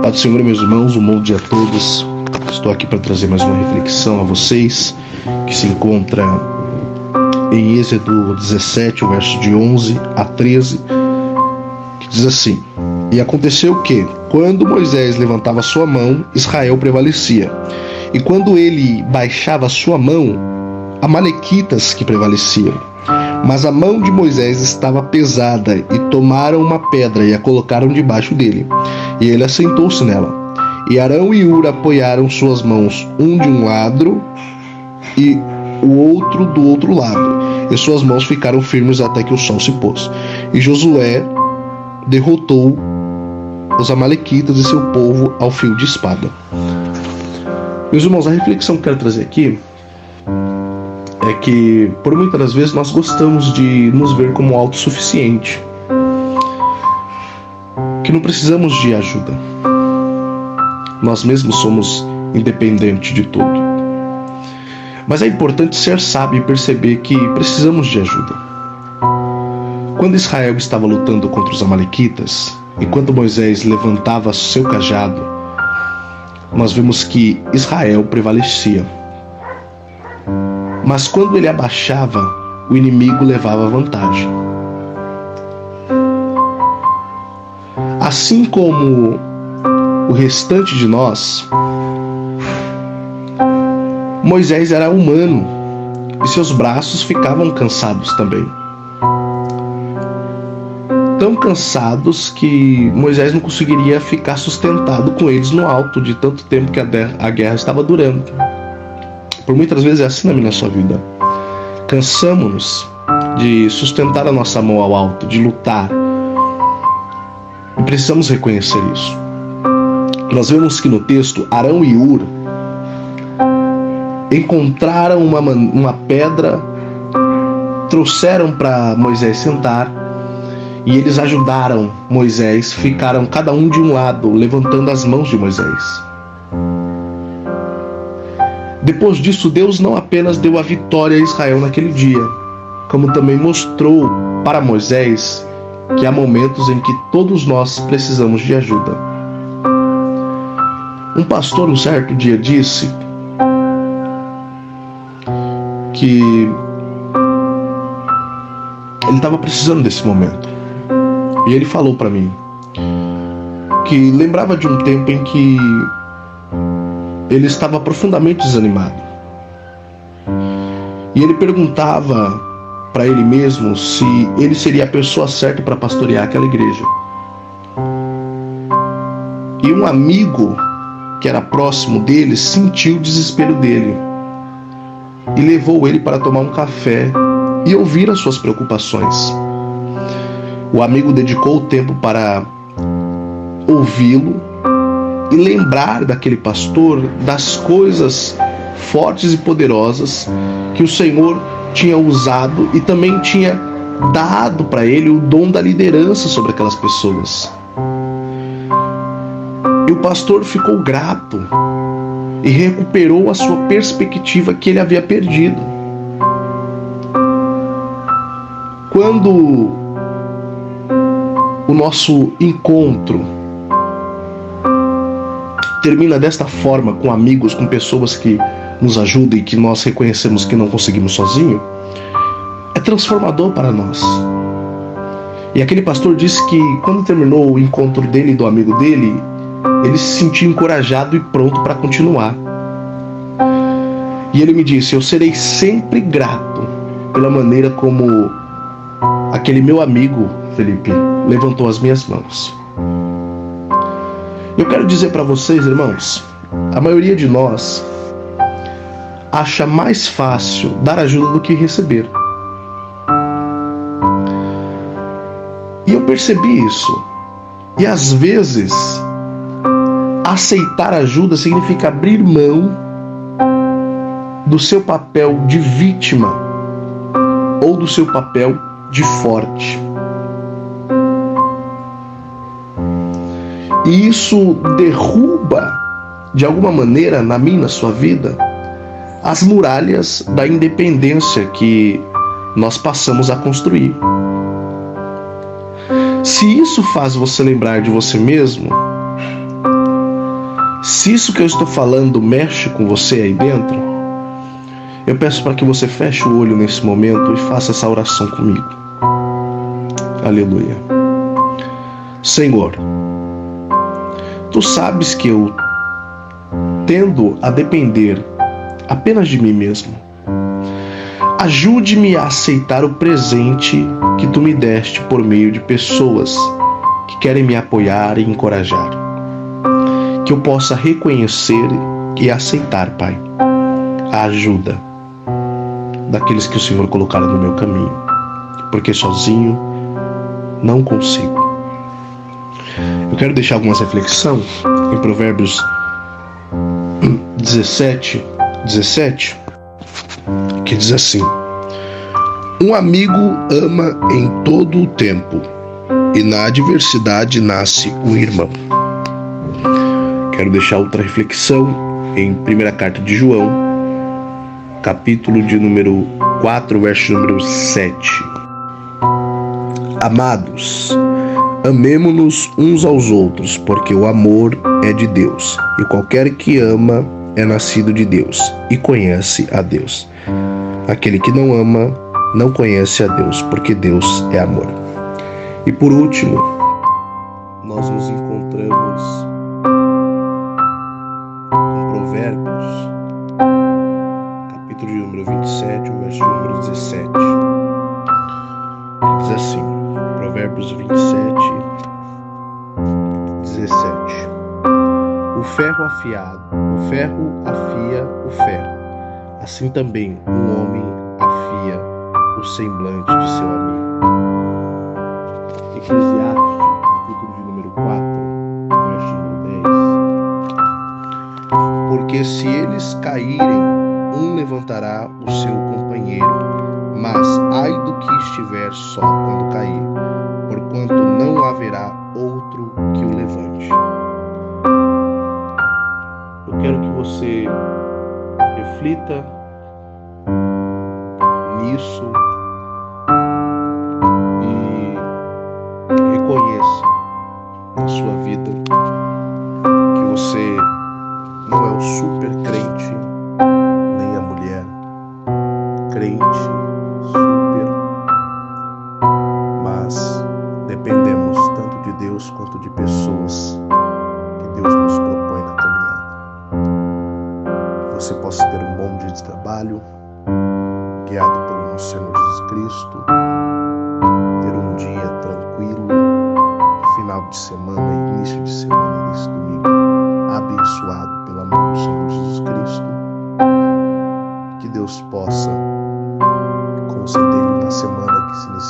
Paz do Senhor, meus irmãos, um bom dia a todos. Estou aqui para trazer mais uma reflexão a vocês, que se encontra em Êxodo 17, o verso de 11 a 13, que diz assim: E aconteceu que, quando Moisés levantava sua mão, Israel prevalecia. E quando ele baixava sua mão, amalequitas que prevaleciam. Mas a mão de Moisés estava pesada, e tomaram uma pedra e a colocaram debaixo dele. E ele assentou-se nela. E Arão e Hur apoiaram suas mãos, um de um lado e o outro do outro lado. E suas mãos ficaram firmes até que o sol se pôs. E Josué derrotou os amalequitas e seu povo ao fio de espada. Meus irmãos, a reflexão que eu quero trazer aqui é que, por muitas das vezes, nós gostamos de nos ver como autossuficiente, que não precisamos de ajuda. Nós mesmos somos independentes de tudo. Mas é importante ser sábio e perceber que precisamos de ajuda. Quando Israel estava lutando contra os amalequitas, enquanto Moisés levantava seu cajado, nós vemos que Israel prevalecia. Mas quando ele abaixava, o inimigo levava vantagem. Assim como o restante de nós, Moisés era humano e seus braços ficavam cansados também. Tão cansados que Moisés não conseguiria ficar sustentado com eles no alto de tanto tempo que a guerra estava durando. Por muitas vezes é assim na minha sua vida. Cansamos-nos de sustentar a nossa mão ao alto, de lutar. E precisamos reconhecer isso. Nós vemos que no texto, Arão e Hur encontraram uma pedra, trouxeram para Moisés sentar, e eles ajudaram Moisés, ficaram cada um de um lado, levantando as mãos de Moisés. Depois disso, Deus não apenas deu a vitória a Israel naquele dia, como também mostrou para Moisés que há momentos em que todos nós precisamos de ajuda. Um pastor um certo dia disse que ele estava precisando desse momento. E ele falou para mim que lembrava de um tempo em que ele estava profundamente desanimado. E ele perguntava para ele mesmo se ele seria a pessoa certa para pastorear aquela igreja. E um amigo que era próximo dele sentiu o desespero dele e levou ele para tomar um café e ouvir as suas preocupações. O amigo dedicou o tempo para ouvi-lo e lembrar daquele pastor das coisas fortes e poderosas que o Senhor tinha usado e também tinha dado para ele o dom da liderança sobre aquelas pessoas. E o pastor ficou grato e recuperou a sua perspectiva que ele havia perdido. Quando o nosso encontro termina desta forma, com amigos, com pessoas que nos ajudam e que nós reconhecemos que não conseguimos sozinho, é transformador para nós. E aquele pastor disse que quando terminou o encontro dele e do amigo dele, ele se sentiu encorajado e pronto para continuar. E ele me disse: eu serei sempre grato pela maneira como aquele meu amigo, Felipe, levantou as minhas mãos. Eu quero dizer para vocês, irmãos, a maioria de nós acha mais fácil dar ajuda do que receber. E eu percebi isso. E às vezes, aceitar ajuda significa abrir mão do seu papel de vítima ou do seu papel de forte. E isso derruba, de alguma maneira, na minha e na sua vida, as muralhas da independência que nós passamos a construir. Se isso faz você lembrar de você mesmo, Se isso que eu estou falando mexe com você aí dentro, eu peço para que você feche o olho nesse momento e faça essa oração comigo. Aleluia. Senhor, Tu sabes que eu tendo a depender apenas de mim mesmo. Ajude-me a aceitar o presente que Tu me deste por meio de pessoas que querem me apoiar e encorajar. Que eu possa reconhecer e aceitar, Pai, a ajuda daqueles que o Senhor colocar no meu caminho, porque sozinho não consigo. Eu quero deixar algumas reflexões em Provérbios 17, que diz assim: um amigo ama em todo o tempo, e na adversidade nasce um irmão. Quero deixar outra reflexão em primeira carta de João, capítulo de número 4, verso número 7. Amados, amemo-nos uns aos outros, porque o amor é de Deus, e qualquer que ama é nascido de Deus e conhece a Deus. Aquele que não ama não conhece a Deus, porque Deus é amor. E por último, nós nos encontramos com Provérbios, capítulo de número 27, verso número 17. Diz assim, Provérbios 27, 17. O ferro afia o ferro, assim também um homem afia o semblante de seu amigo. Eclesiastes, capítulo de número 4, verso número 10. Porque se eles caírem, um levantará o seu companheiro, mas ai do que estiver só quando cair, porquanto não haverá outro que o levante. Eu quero que você reflita nisso e reconheça na sua vida que você não é o super crente, nem a mulher crente super, mas dependemos tanto de Deus quanto de pessoas que Deus nos propõe na caminhada. Que você possa ter um bom dia de trabalho, guiado pelo nosso Senhor Jesus Cristo, ter um dia tranquilo, final de semana, início de semana desse domingo, abençoado pela mão do Senhor Jesus Cristo. Que Deus possa conceder-lhe uma semana que se inicia